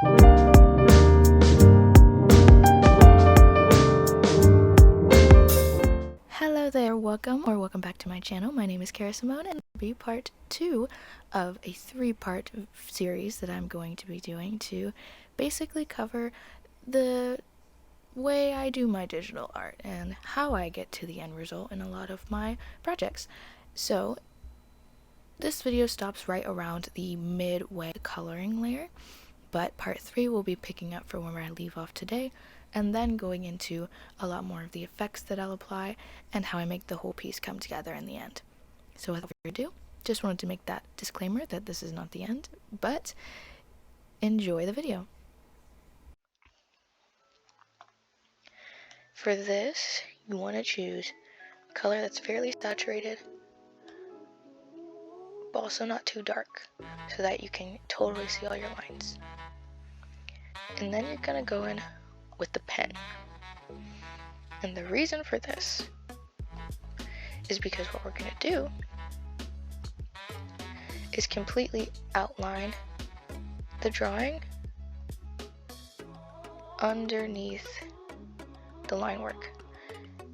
Hello there, welcome back to my channel. My name is Karis Simone, and this will be part 2 of a 3-part series that I'm going to be doing to basically cover the way I do my digital art and how I get to the end result in a lot of my projects. So this video stops right around the midway coloring layer, but part 3 will be picking up from where I leave off today, and then going into a lot more of the effects that I'll apply and how I make the whole piece come together in the end. So without further ado, just wanted to make that disclaimer that this is not the end, but enjoy the video. For this, you want to choose a color that's fairly saturated, but also not too dark, so that you can totally see all your lines. And then you're going to go in with the pen. And the reason for this is because what we're going to do is completely outline the drawing underneath the line work,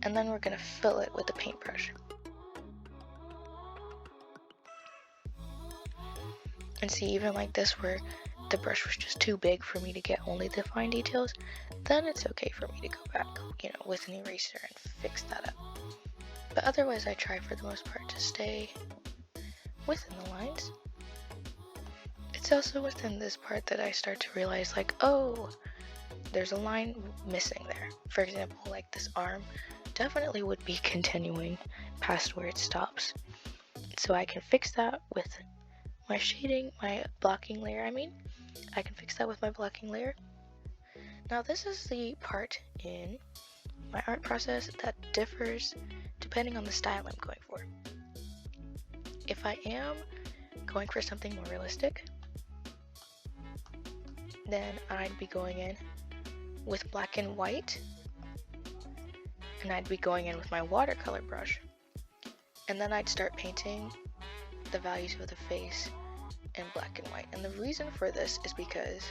and then we're going to fill it with the paintbrush. And see, even like this, where the brush was just too big for me to get only the fine details, then it's okay for me to go back, with an eraser and fix that up. But otherwise, I try for the most part to stay within the lines. It's also within this part that I start to realize, like, oh, there's a line missing there. For example, like this arm definitely would be continuing past where it stops. So I can fix that with my shading, my blocking layer, I can fix that with my blocking layer. Now this is the part in my art process that differs depending on the style I'm going for. If I am going for something more realistic, then I'd be going in with black and white, and I'd be going in with my watercolor brush, and then I'd start painting the values of the face in black and white. And the reason for this is because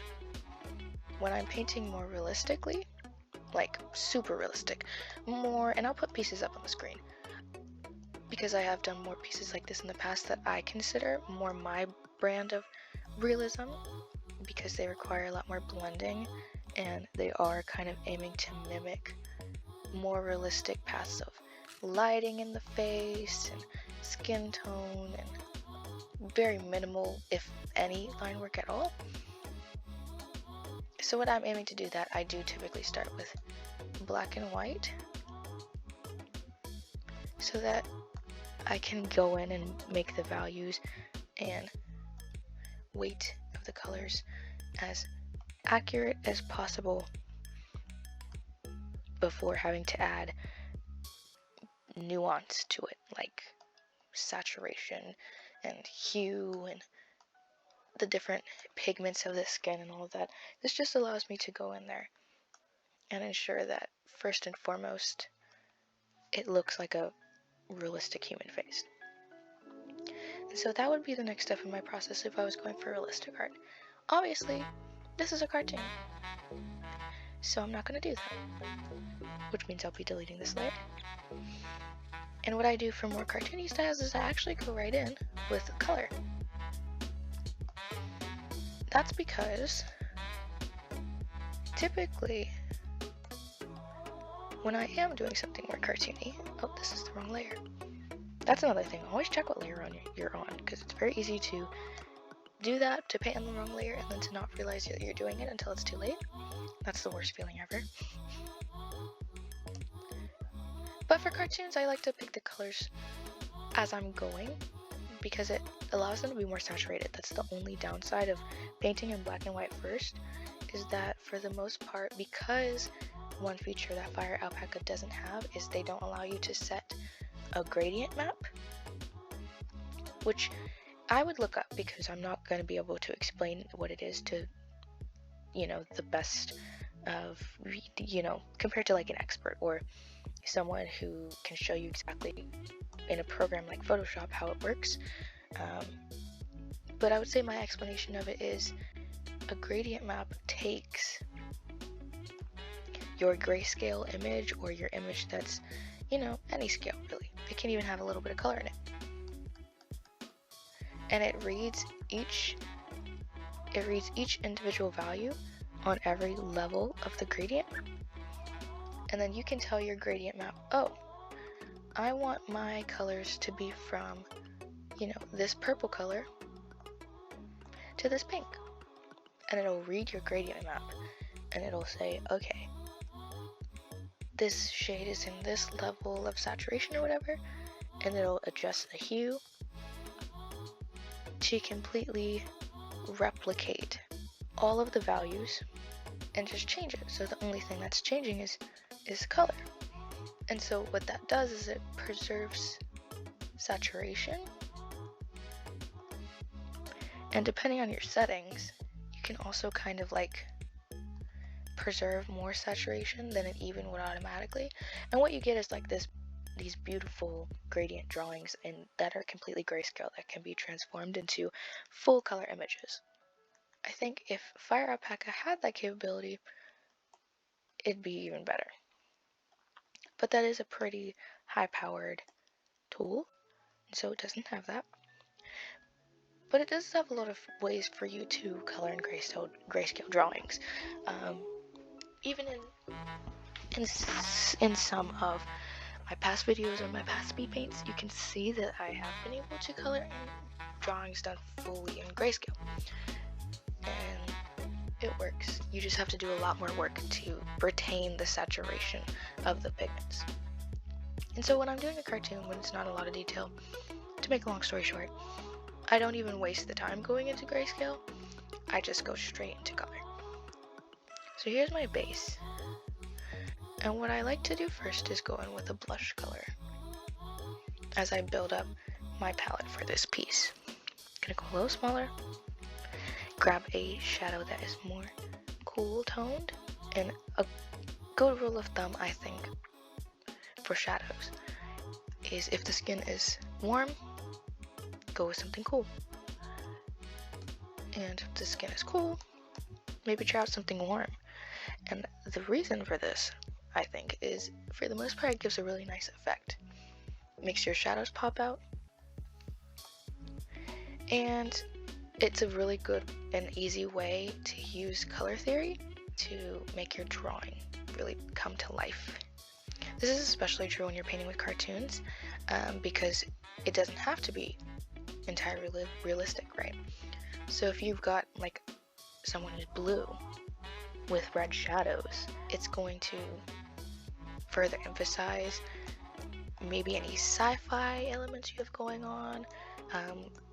when I'm painting more realistically, like super realistic, and I'll put pieces up on the screen because I have done more pieces like this in the past that I consider more my brand of realism, because they require a lot more blending and they are kind of aiming to mimic more realistic paths of lighting in the face and skin tone and very minimal, if any, line work at all. So when I'm aiming to do that, I do typically start with black and white so that I can go in and make the values and weight of the colors as accurate as possible before having to add nuance to it, like saturation and hue and the different pigments of the skin and all of that. This just allows me to go in there and ensure that first and foremost it looks like a realistic human face. And so that would be the next step in my process if I was going for realistic art. Obviously, this is a cartoon, so I'm not going to do that, which means I'll be deleting this layer. And what I do for more cartoony styles is I actually go right in with color. That's because typically when I am doing something more cartoony, oh, this is the wrong layer. That's another thing, always check what layer you're on, because it's very easy to do that, to paint on the wrong layer and then to not realize that you're doing it until it's too late. That's the worst feeling ever. But for cartoons, I like to pick the colors as I'm going because it allows them to be more saturated. That's the only downside of painting in black and white first, is that for the most part, because one feature that firealpaca doesn't have is they don't allow you to set a gradient map, which I would look up because I'm not going to be able to explain what it is to, the best of, compared to like an expert or someone who can show you exactly in a program like Photoshop how it works. But I would say my explanation of it is a gradient map takes your grayscale image, or your image that's, you know, any scale really. It can even have a little bit of color in it. And it reads each individual value on every level of the gradient. And then you can tell your gradient map, oh, I want my colors to be from, you know, this purple color to this pink. And it'll read your gradient map and it'll say, okay, this shade is in this level of saturation or whatever, and it'll adjust the hue to completely replicate all of the values and just change it. So the only thing that's changing is color. And so what that does is it preserves saturation, and depending on your settings, you can also kind of like preserve more saturation than it even would automatically. And what you get is like these beautiful gradient drawings and that are completely grayscale that can be transformed into full color images. I think if firealpaca had that capability, it'd be even better. But that is a pretty high-powered tool, so it doesn't have that. But it does have a lot of ways for you to color in grayscale drawings. Even in some of my past videos or my past speed paints, you can see that I have been able to color in drawings done fully in grayscale. And it works. You just have to do a lot more work to retain the saturation of the pigments. And so when I'm doing a cartoon, when it's not a lot of detail, to make a long story short, I don't even waste the time going into grayscale. I just go straight into color. So here's my base. And what I like to do first is go in with a blush color as I build up my palette for this piece. Gonna go a little smaller, grab a shadow that is more cool toned, and a good rule of thumb, I think, for shadows is if the skin is warm, go with something cool. And if the skin is cool, maybe try out something warm. And the reason for this, I think, is for the most part it gives a really nice effect. Makes your shadows pop out, and it's a really good and easy way to use color theory to make your drawing really come to life. This is especially true when you're painting with cartoons, because it doesn't have to be entirely realistic, right? So if you've got like someone who's blue with red shadows, it's going to further emphasize maybe any sci-fi elements you have going on.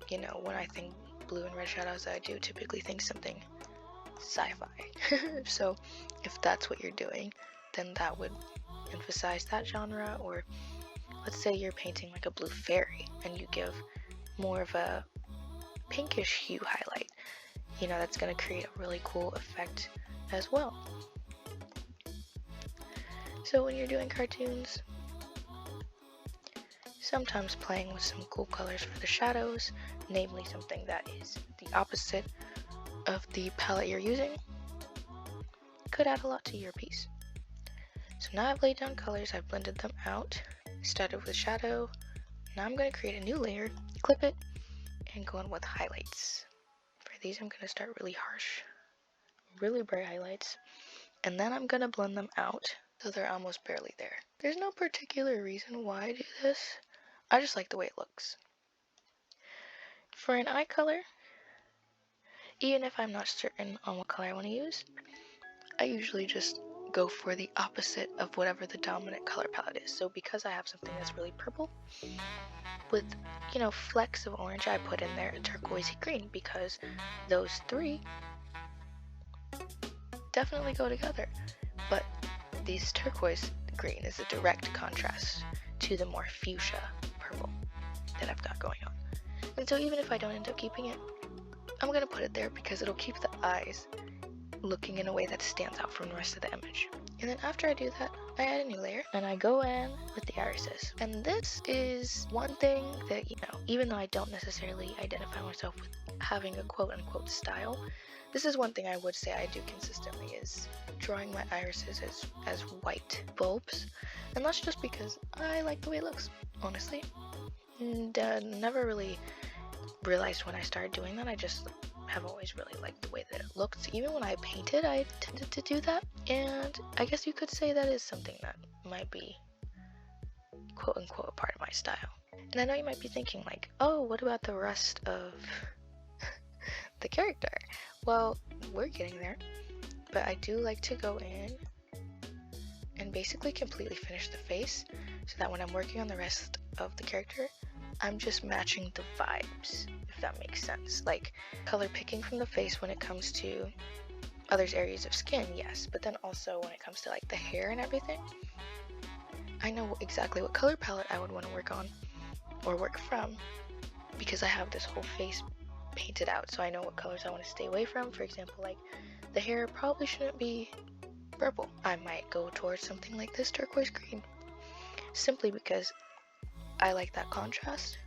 You know, when I think blue and red shadows, I do typically think something sci-fi. So if that's what you're doing, then that would emphasize that genre. Or let's say you're painting like a blue fairy and you give more of a pinkish hue highlight, you know, that's going to create a really cool effect as well. So when you're doing cartoons, sometimes playing with some cool colors for the shadows, namely something that is the opposite of the palette you're using, could add a lot to your piece. So now I've laid down colors, I've blended them out, started with shadow. Now I'm going to create a new layer, clip it, and go in with highlights. For these I'm going to start really harsh, really bright highlights, and then I'm going to blend them out so they're almost barely there. There's no particular reason why I do this, I just like the way it looks. For an eye color, even if I'm not certain on what color I want to use, I usually just go for the opposite of whatever the dominant color palette is. So because I have something that's really purple, with, you know, flecks of orange, I put in there a turquoisey green, because those three definitely go together. But this turquoise green is a direct contrast to the more fuchsia purple that I've got going on. And so even if I don't end up keeping it, I'm going to put it there because it'll keep the eyes looking in a way that stands out from the rest of the image. And then after I do that, I add a new layer, and I go in with the the irises. And this is one thing that, you know, even though I don't necessarily identify myself with having a quote-unquote style, this is one thing I would say I do consistently, is drawing my irises as white bulbs. And that's just because I like the way it looks, honestly. And never really realized when I started doing that. I just have always really liked the way that it looked. Even when I painted, I tended to do that. And I guess you could say that is something that might be quote unquote a part of my style. And I know you might be thinking like, oh, what about the rest of the character? Well, we're getting there. But I do like to go in and basically completely finish the face, so that when I'm working on the rest of the character, I'm just matching the vibes, if that makes sense. Like, color picking from the face when it comes to others' areas of skin, yes, but then also when it comes to like the hair and everything, I know exactly what color palette I would want to work on or work from, because I have this whole face painted out, so I know what colors I want to stay away from. For example, like the hair probably shouldn't be purple. I might go towards something like this turquoise green, simply because I like that contrast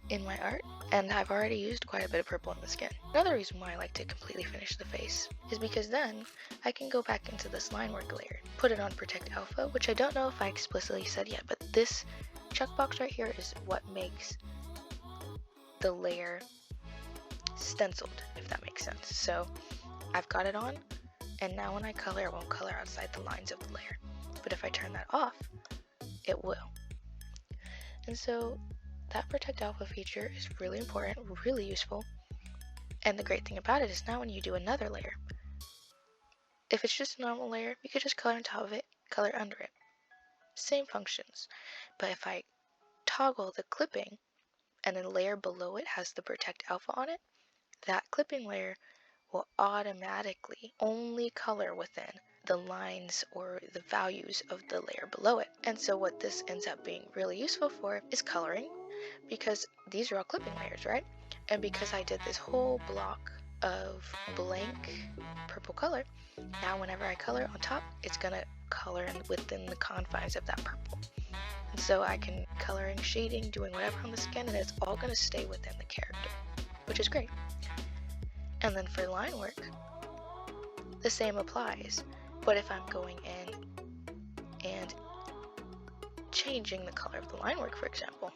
in my art, and I've already used quite a bit of purple in the skin. Another reason why I like to completely finish the face is because then I can go back into this line work layer, put it on Protect Alpha, which I don't know if I explicitly said yet, but this checkbox right here is what makes the layer stenciled, if that makes sense. So I've got it on, and now when I color, it won't color outside the lines of the layer. But if I turn that off, it will. And so that Protect Alpha feature is really important, really useful. And the great thing about it is now when you do another layer, if it's just a normal layer, you could just color on top of it, color under it. Same functions. But if I toggle the clipping and then the layer below it has the Protect Alpha on it, that clipping layer will automatically only color within the lines or the values of the layer below it. And so what this ends up being really useful for is coloring, because these are all clipping layers, right? And because I did this whole block of blank purple color, now whenever I color on top, it's gonna color within the confines of that purple. And so I can coloring, shading, doing whatever on the skin, and it's all gonna stay within the character, which is great. And then for line work, the same applies. But if I'm going in and changing the color of the line work, for example,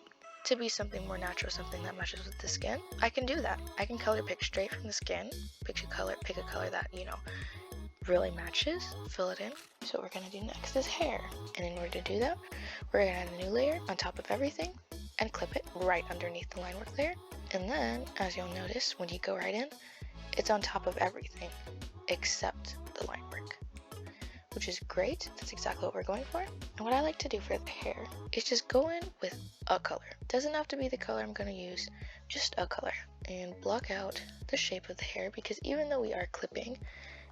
to be something more natural, something that matches with the skin, I can do that. I can color pick straight from the skin, pick a color that, you know, really matches, fill it in. So what we're gonna do next is hair. And in order to do that, we're gonna add a new layer on top of everything and clip it right underneath the line work layer. And then, as you'll notice, when you go right in, it's on top of everything except the line work, which is great. That's exactly what we're going for. And what I like to do for the hair is just go in with a color. Doesn't have to be the color I'm going to use, just a color, and block out the shape of the hair, because even though we are clipping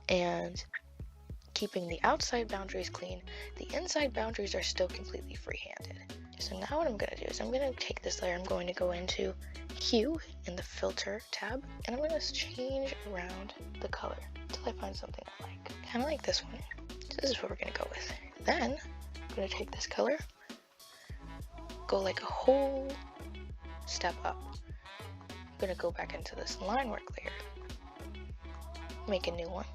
and keeping the outside boundaries clean, the inside boundaries are still completely free-handed. So now what I'm going to do is I'm going to take this layer, I'm going to go into Hue in the Filter tab, and I'm going to change around the color until I find something I like. Kind of like this one. So this is what we're going to go with. Then I'm going to take this color, go like a whole step up. I'm going to go back into this line work layer, make a new one.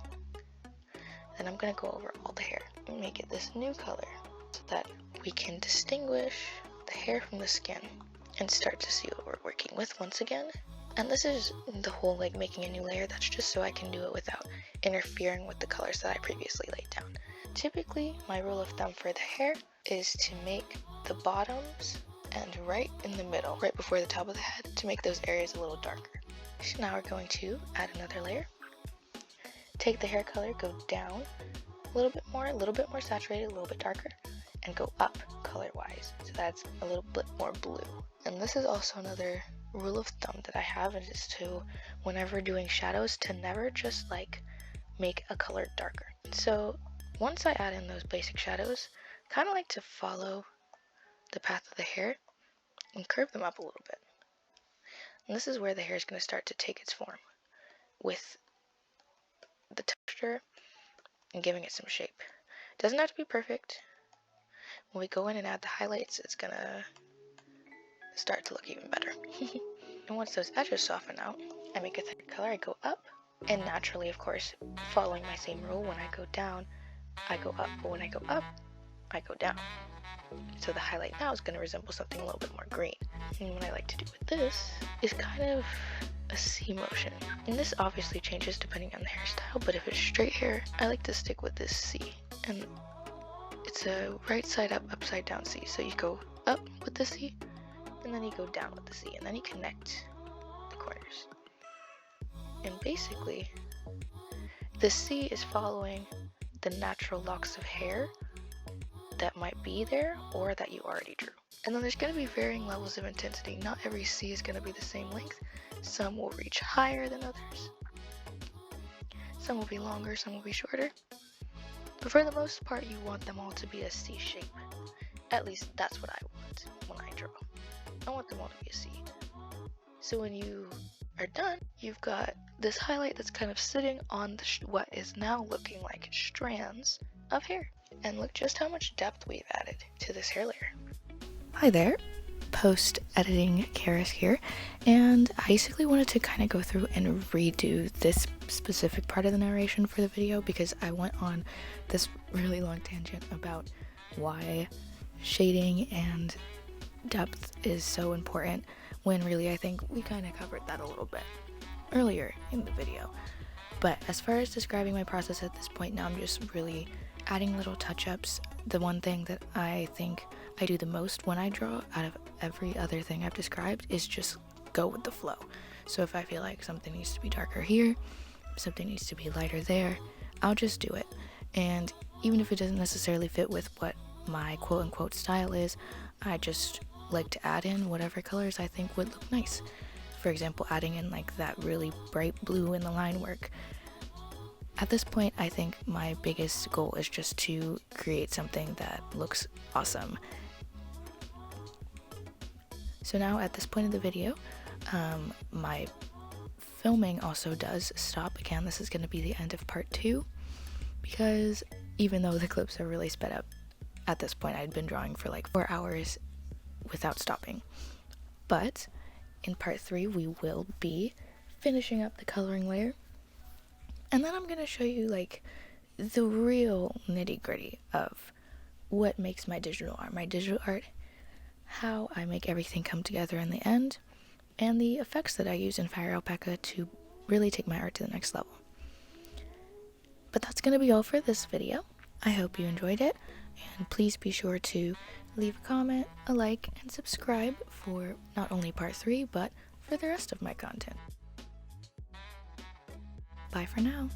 Then I'm going to go over all the hair and make it this new color so that we can distinguish the hair from the skin and start to see what we're working with once again. And this is the whole like making a new layer, that's just so I can do it without interfering with the colors that I previously laid down. Typically, my rule of thumb for the hair is to make the bottoms and right in the middle, right before the top of the head, to make those areas a little darker. So now we're going to add another layer. Take the hair color, go down a little bit more saturated, a little bit darker, and go up color-wise. So that's a little bit more blue. And this is also another rule of thumb that I have, is to, whenever doing shadows, to never just like make a color darker. So once I add in those basic shadows, kind of like to follow the path of the hair and curve them up a little bit. And this is where the hair is going to start to take its form, with the texture and giving it some shape. It doesn't have to be perfect, when we go in and add the highlights, it's gonna start to look even better. And once those edges soften out, I make a thicker color, I go up, and naturally, of course, following my same rule, when I go down, I go up, but when I go up, I go down. So the highlight now is going to resemble something a little bit more green. And what I like to do with this is kind of a C motion. And this obviously changes depending on the hairstyle, but if it's straight hair, I like to stick with this C. And it's a right side up, upside down C. So you go up with the C, and then you go down with the C, and then you connect the corners. And basically, the C is following the natural locks of hair that might be there or that you already drew. And then there's going to be varying levels of intensity. Not every C is going to be the same length. Some will reach higher than others. Some will be longer, some will be shorter. But for the most part, you want them all to be a C shape. At least that's what I want when I draw. I want them all to be a C. So when you are done, you've got this highlight that's kind of sitting on what is now looking like strands of hair. And look just how much depth we've added to this hair layer. Hi there, post-editing Karis here, and I basically wanted to kind of go through and redo this specific part of the narration for the video because I went on this really long tangent about why shading and depth is so important, when really I think we kind of covered that a little bit earlier in the video. But as far as describing my process at this point, now I'm just really adding little touch-ups. The one thing that I think I do the most when I draw out of every other thing I've described is just go with the flow. So if I feel like something needs to be darker here, something needs to be lighter there, I'll just do it. And even if it doesn't necessarily fit with what my quote-unquote style is, I just like to add in whatever colors I think would look nice. For example, adding in like that really bright blue in the line work. At this point, I think my biggest goal is just to create something that looks awesome. So now at this point in the video, my filming also does stop. Again, this is going to be the end of part 2, because even though the clips are really sped up, at this point I'd been drawing for like 4 hours without stopping. But in part 3, we will be finishing up the coloring layer. And then I'm going to show you like the real nitty-gritty of what makes my digital art, how I make everything come together in the end, and the effects that I use in firealpaca to really take my art to the next level. But that's going to be all for this video. I hope you enjoyed it, and please be sure to leave a comment, a like, and subscribe for not only part 3, but for the rest of my content. Bye for now.